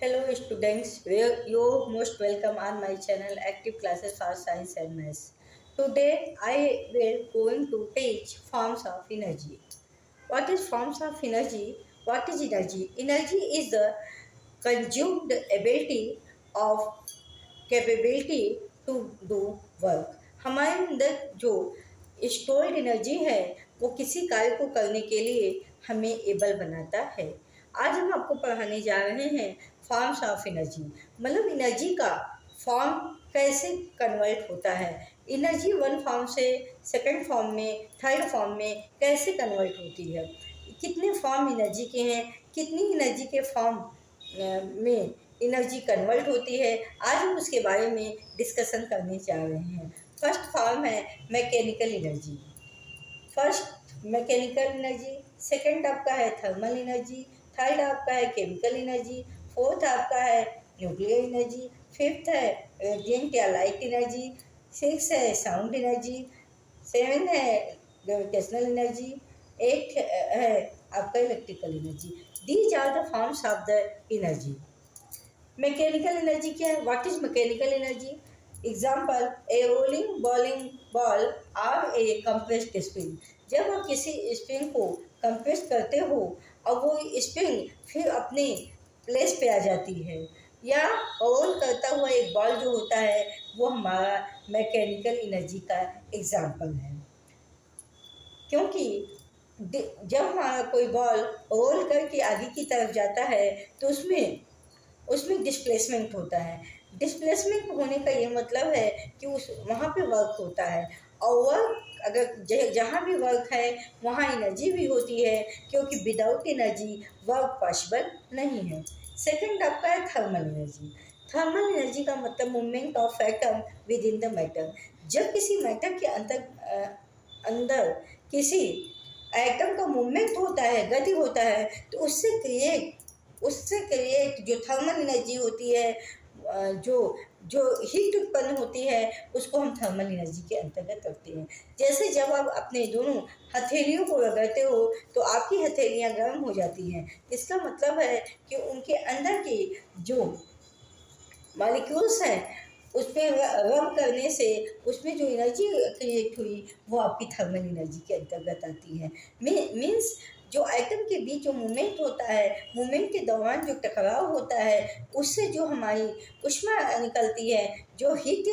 Hello students, you're most welcome on my channel Active Classes for Science and Maths. Today I will going to teach forms of energy. What is forms of energy? What is energy? Energy is the conjumed ability of capability to do work. हमारे अंदर जो stored energy है वो किसी कार्य को करने के लिए हमें एबल बनाता है। आज हम आपको पढ़ाने जा रहे हैं फॉर्म्स ऑफ एनर्जी, मतलब एनर्जी का फॉर्म कैसे कन्वर्ट होता है। एनर्जी वन फॉर्म से सेकंड फॉर्म में, थर्ड फॉर्म में कैसे कन्वर्ट होती है, कितने फॉर्म एनर्जी के हैं, कितनी एनर्जी के फॉर्म में एनर्जी कन्वर्ट होती है, आज हम उसके बारे में डिस्कशन करने जा रहे हैं। फर्स्ट फॉर्म है mechanical energy. First mechanical energy, second आपका है थर्मल एनर्जी, थर्ड आपका है केमिकल एनर्जी, फोर्थ आपका है न्यूक्लियर एनर्जी, फिफ्थ है रेडिएंट या लाइट एनर्जी, सिक्स है साउंड एनर्जी, सेवन है ग्रेविटेशनल एनर्जी, एट है आपका electrical energy. These are the forms of the energy. Mechanical energy क्या है? What is mechanical energy? Example, a rolling bowling ball और a compressed spring. जब आप किसी स्प्रिंग को कंप्रेस करते हो और वो स्प्रिंग फिर अपने प्लेस पे आ जाती है, या रोल करता हुआ एक बॉल जो होता है वो हमारा मैकेनिकल एनर्जी का एग्जाम्पल है। क्योंकि जब हमारा कोई बॉल रोल करके आगे की तरफ जाता है तो उसमें डिस्प्लेसमेंट होता है। डिस्प्लेसमेंट होने का ये मतलब है कि उस वहाँ पे वर्क होता है, और वर्क अगर जहाँ भी वर्क है वहाँ एनर्जी भी होती है, क्योंकि विदाउट एनर्जी वर्क पॉसिबल नहीं है। सेकंड आपका है थर्मल एनर्जी। थर्मल एनर्जी का मतलब movement of atom with in the matter. जब किसी मैटर के अंदर किसी एटम का मूवमेंट होता है, गति होता है, तो उससे क्रिएट जो थर्मल एनर्जी होती है, जो जो हीट उत्पन्न होती है, उसको हम थर्मल एनर्जी के अंतर्गत रखते हैं। जैसे जब आप अपने दोनों हथेलियों को रगड़ते हो तो आपकी हथेलियाँ गर्म हो जाती हैं। इसका मतलब है कि उनके अंदर की जो मॉलिक्यूल्स हैं उस पर रब करने से उसमें जो एनर्जी क्रिएट हुई वो आपकी थर्मल एनर्जी के अंतर्गत आती है। मीन्स जो एटम के बीच जो मूवमेंट होता है, मूवमेंट के दौरान जो टकराव होता है, उससे जो हमारी ऊष्मा निकलती है, जो हीट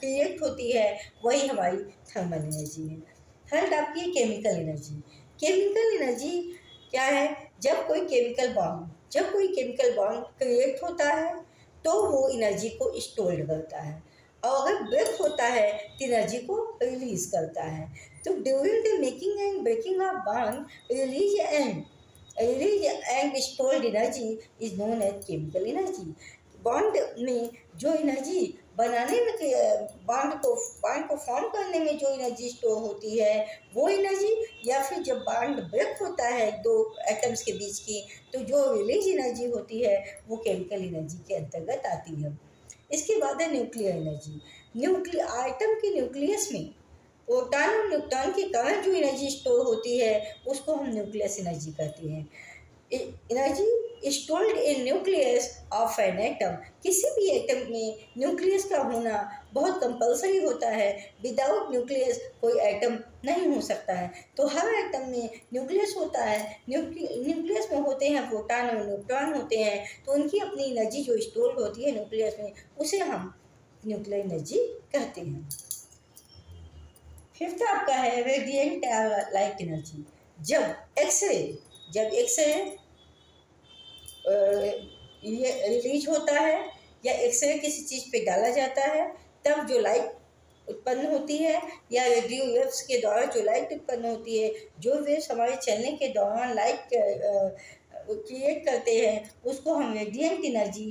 क्रिएट होती है, वही हमारी थर्मल एनर्जी है। थर्ड आपकी है केमिकल एनर्जी। केमिकल एनर्जी क्या है? जब कोई केमिकल बॉन्ड क्रिएट होता है तो वो एनर्जी को स्टोर करता है, और अगर ब्रेक होता है तो एनर्जी को रिलीज करता है। तो during the making and breaking of bond, release and stored energy is known as chemical energy. Bond में जो एनर्जी बनाने में, बॉन्ड को फॉर्म करने में जो एनर्जी स्टोर होती है वो एनर्जी, या फिर जब बॉन्ड ब्रेक होता है दो एटम्स के बीच की, तो जो रिलीज एनर्जी होती है वो केमिकल एनर्जी के अंतर्गत आती है। इसके बाद है न्यूक्लियर एनर्जी। आइटम के न्यूक्लियस में प्रोटॉन और न्यूट्रॉन के कारण जो एनर्जी स्टोर होती है उसको हम न्यूक्लियस एनर्जी कहते हैं। Energy stored in nucleus of an atom. किसी भी एटम में न्यूक्लियस का होना बहुत कंपलसरी होता है। विदाउट न्यूक्लियस कोई एटम नहीं हो सकता है। तो हर एटम में न्यूक्लियस होता है। न्यूक्लियस में होते हैं प्रोटॉन और न्यूट्रॉन होते हैं, तो उनकी अपनी एनर्जी जो स्टोर होती है न्यूक्लियस में, उसे हम न्यूक्लियर एनर्जी कहते हैं। फिफ्थ आपका है रेडिएंट लाइट एनर्जी। जब एक्सरे ये रिलीज होता है या एक्सरे किसी चीज़ पे डाला जाता है, तब जो लाइट उत्पन्न होती है, या रेडियो वेव्स के द्वारा जो लाइट उत्पन्न होती है, जो वेव्स हमारे चलने के दौरान लाइट क्रिएट करते हैं, उसको हम रेडिएंट एनर्जी,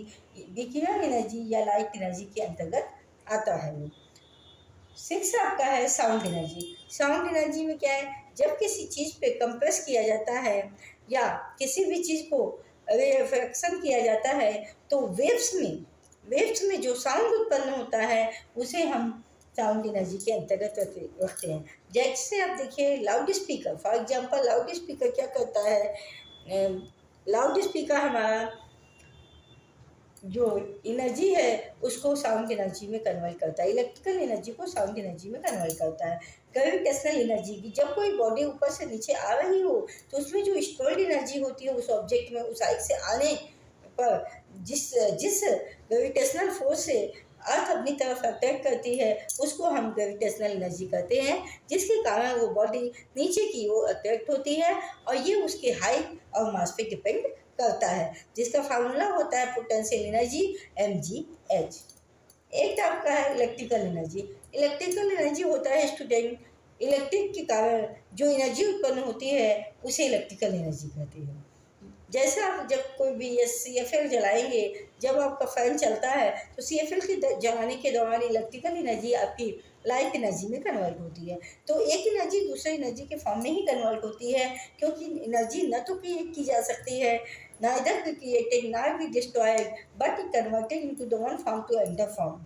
विकिरण एनर्जी या लाइट एनर्जी के अंतर्गत आता है वो। सिक्स आपका है साउंड एनर्जी। साउंड एनर्जी में क्या है? जब किसी चीज़ पे कंप्रेस किया जाता है या किसी भी चीज़ को रिफ्रैक्शन किया जाता है, तो वेव्स में जो साउंड उत्पन्न होता है उसे हम साउंड एनर्जी के अंतर्गत रखते हैं। जैसे आप देखिए loud speaker, for example loud speaker क्या करता है? लाउड स्पीकर हमारा जो एनर्जी है उसको साउंड एनर्जी में कन्वर्ट करता है, इलेक्ट्रिकल एनर्जी को साउंड एनर्जी में कन्वर्ट करता है। ग्रेविटेशनल एनर्जी की, जब कोई बॉडी ऊपर से नीचे आ रही हो तो उसमें जो स्टोर्ड एनर्जी होती है उस ऑब्जेक्ट में, उस साइड से आने पर जिस जिस ग्रेविटेशनल फोर्स से अर्थ अपनी तरफ अट्रैक्ट करती है उसको हम ग्रेविटेशनल एनर्जी कहते हैं, जिसके कारण वो बॉडी नीचे की ओर अट्रैक्ट होती है और ये उसके हाइट और मास पे डिपेंड करता है, जिसका फार्मूला होता है पोटेंशियल एनर्जी mgh। एक टाइप का है इलेक्ट्रिकल एनर्जी। इलेक्ट्रिकल एनर्जी होता है स्टूडेंट, इलेक्ट्रिक के कारण जो एनर्जी उत्पन्न होती है उसे इलेक्ट्रिकल एनर्जी कहते हैं। जैसे आप जब कोई भी ये CFL जलाएंगे, जब आपका फैन चलता है तो CFL के जलाने के दौरान इलेक्ट्रिकल एनर्जी आपकी लाइट एनर्जी में कन्वर्ट होती है। तो एक एनर्जी दूसरे एनर्जी के फॉर्म में ही कन्वर्ट होती है, क्योंकि एनर्जी न तो क्रिएट की जा सकती है, neither be created nor be destroyed, but converted into the one form to another form।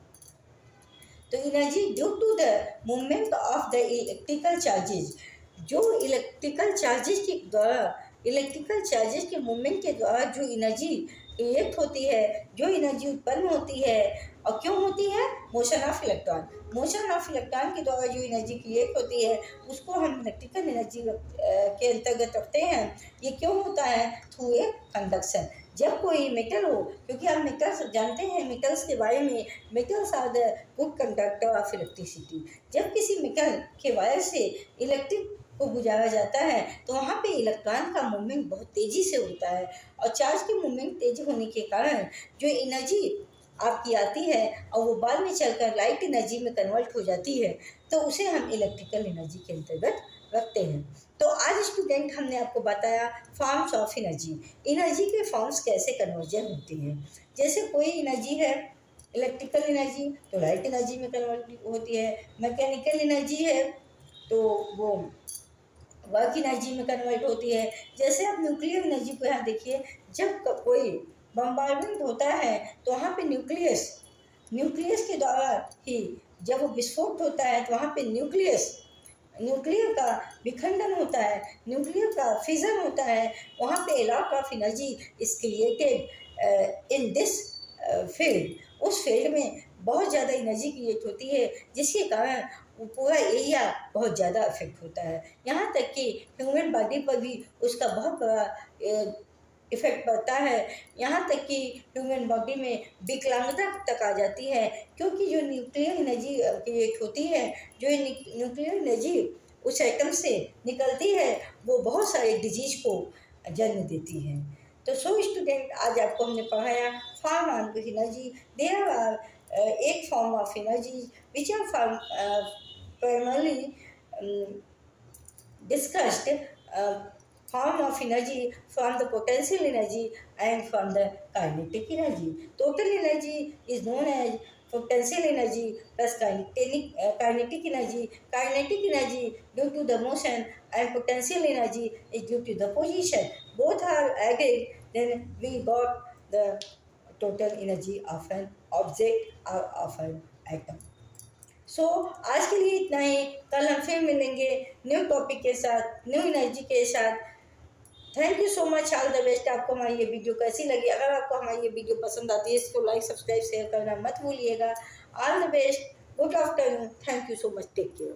तो energy due to the movement of the electrical charges, जो इलेक्ट्रिकल चार्जेस के द्वारा, इलेक्ट्रिकल चार्जेस के मूवमेंट के द्वारा जो एनर्जी क्रिएट होती है, जो एनर्जी उत्पन्न होती है, और क्यों होती है? Motion of electron, motion of electron के द्वारा जो एनर्जी क्रिएट होती है उसको हम इलेक्ट्रिकल एनर्जी के अंतर्गत रखते हैं। ये क्यों होता है? Through a conduction. जब कोई मेटल हो, क्योंकि आप मेटल्स जानते हैं, मेटल्स के बारे में, metals are the good conductor of electricity. जब किसी मेटल के वायर से इलेक्ट्रिक को गुजारा जाता है तो वहाँ पे इलेक्ट्रॉन का मूवमेंट बहुत तेज़ी से होता है, और चार्ज के मूवमेंट तेज होने के कारण जो एनर्जी आपकी आती है और वो बाद में चलकर लाइट एनर्जी में कन्वर्ट हो जाती है, तो उसे हम इलेक्ट्रिकल एनर्जी के अंतर्गत रखते हैं। तो आज स्टूडेंट हमने आपको बताया फॉर्म्स ऑफ एनर्जी, एनर्जी के फॉर्म्स कैसे कन्वर्जन होती हैं। जैसे कोई एनर्जी है इलेक्ट्रिकल एनर्जी तो लाइट एनर्जी में कन्वर्ट होती है, मैकेनिकल एनर्जी है तो वो वर्क एनर्जी में कन्वर्ट होती है। जैसे आप न्यूक्लियर एनर्जी को यहाँ देखिए, जब कोई बम्बार्डमेंट होता है तो वहाँ पे न्यूक्लियस के द्वारा ही जब वो विस्फोट होता है तो वहाँ पे न्यूक्लियर का विखंडन होता है, न्यूक्लियर का फिजन होता है, वहाँ पे lot of energy is created in this field. उस फील्ड में बहुत ज़्यादा एनर्जी क्रिएट होती है, जिसके कारण वो पूरा एरिया बहुत ज़्यादा अफेक्ट होता है। यहाँ तक कि ह्यूमन बॉडी पर भी उसका बहुत बड़ा इफेक्ट पड़ता है, यहाँ तक कि ह्यूमन बॉडी में विकलांगता तक आ जाती है, क्योंकि जो न्यूक्लियर एनर्जी क्रिएट होती है, जो न्यूक्लियर एनर्जी उस एटम से निकलती है, वो बहुत सारे डिजीज को जन्म देती है। तो स्टूडेंट, आज आपको हमने पढ़ाया form of energy. There are 8 form of energy which are primarily discussed, form of energy from the potential energy and from the kinetic energy. Total energy is known as potential energy plus kinetic energy. Kinetic energy due to the motion and potential energy is due to the position. Both are added, then we got the total energy of an object or of an atom. आज के लिए इतना ही। कल हम फिर मिलेंगे new topic के साथ, न्यू एनर्जी के साथ। Thank you so much, all the best. आपको हमारी ये वीडियो कैसी लगी? अगर आपको हमारी ये वीडियो पसंद आती है इसको लाइक, सब्सक्राइब, शेयर करना मत भूलिएगा। All the best, good afternoon, thank you so much, take care.